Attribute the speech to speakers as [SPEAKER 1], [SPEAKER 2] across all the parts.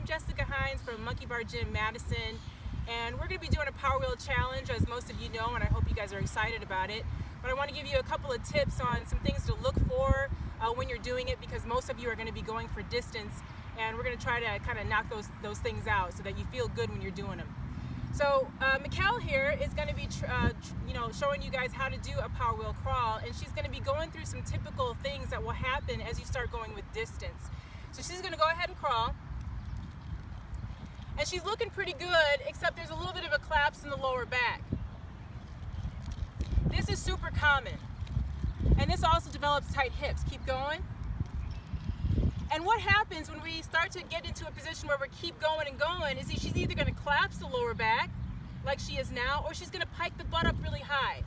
[SPEAKER 1] I'm Jessica Hinds from Monkey Bar Gym, Madison, and we're going to be doing a power wheel challenge, as most of you know, and I hope you guys are excited about it. But I want to give you a couple of tips on some things to look for when you're doing it, because most of you are going to be going for distance, and we're going to try to kind of knock those things out so that you feel good when you're doing them. So Mikkel here is going to be showing you guys how to do a power wheel crawl, and she's going to be going through some typical things that will happen as you start going with distance. So she's going to go ahead and crawl, and she's looking pretty good, except there's a little bit of a collapse in the lower back. This is super common, and this also develops tight hips. Keep going. And what happens when we start to get into a position where we keep going and going is she's either going to collapse the lower back like she is now, or she's going to pike the butt up really high.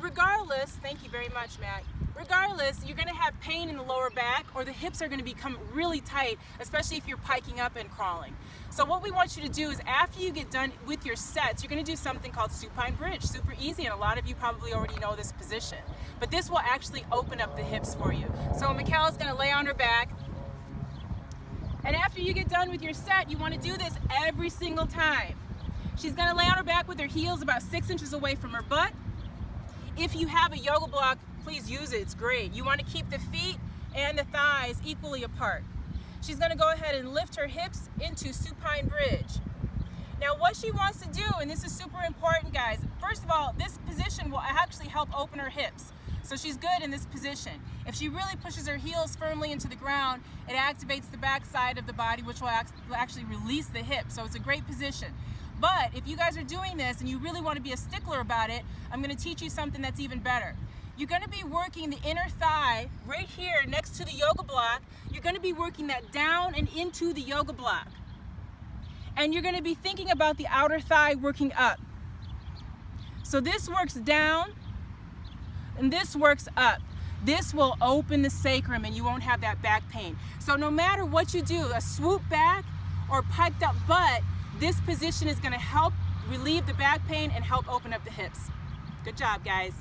[SPEAKER 1] Regardless, thank you very much, Matt. Regardless, you're going to have pain in the lower back, or the hips are going to become really tight, especially if you're piking up and crawling. So what we want you to do is, after you get done with your sets, you're going to do something called supine bridge. Super easy, and a lot of you probably already know this position. But this will actually open up the hips for you. So Mikkel is going to lay on her back. And after you get done with your set, you want to do this every single time. She's going to lay on her back with her heels about 6 inches away from her butt. If you have a yoga block, please use it. It's great. You want to keep the feet and the thighs equally apart. She's going to go ahead and lift her hips into supine bridge. Now what she wants to do, and this is super important, guys, first of all, this position will actually help open her hips. So she's good in this position. If she really pushes her heels firmly into the ground, it activates the back side of the body, which will actually release the hip. So it's a great position. But if you guys are doing this and you really want to be a stickler about it, I'm going to teach you something that's even better. You're going to be working the inner thigh right here next to the yoga block. You're going to be working that down and into the yoga block. And you're going to be thinking about the outer thigh working up. So this works down and this works up. This will open the sacrum and you won't have that back pain. So no matter what you do, a swoop back or piked up butt, this position is going to help relieve the back pain and help open up the hips. Good job, guys.